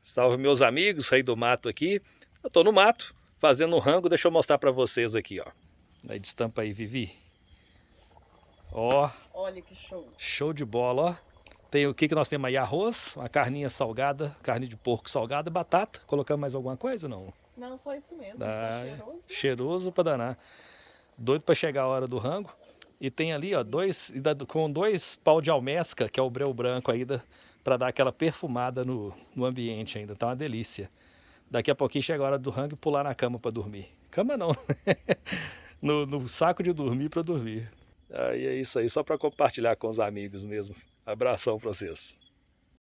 Salve meus amigos, Rei do Mato aqui. Eu tô no mato, fazendo um rango, deixa eu mostrar pra vocês aqui, ó. Aí destampa aí, Vivi. Ó. Olha que show. Show de bola, ó. Tem o que nós temos aí? Arroz, uma carninha salgada, carne de porco salgada, batata. Colocamos mais alguma coisa, não? Não, só isso mesmo, Ah, tá cheiroso. cheiroso pra danar. Doido pra chegar a hora do rango. E tem ali, ó, com dois pau de almesca, que é o breu branco ainda, pra dar aquela perfumada no ambiente ainda. Tá uma delícia. Daqui a pouquinho chega a hora do rango e pular na cama pra dormir. Cama não, no saco de dormir pra dormir. Aí é isso aí, só pra compartilhar com os amigos mesmo. Abração pra vocês.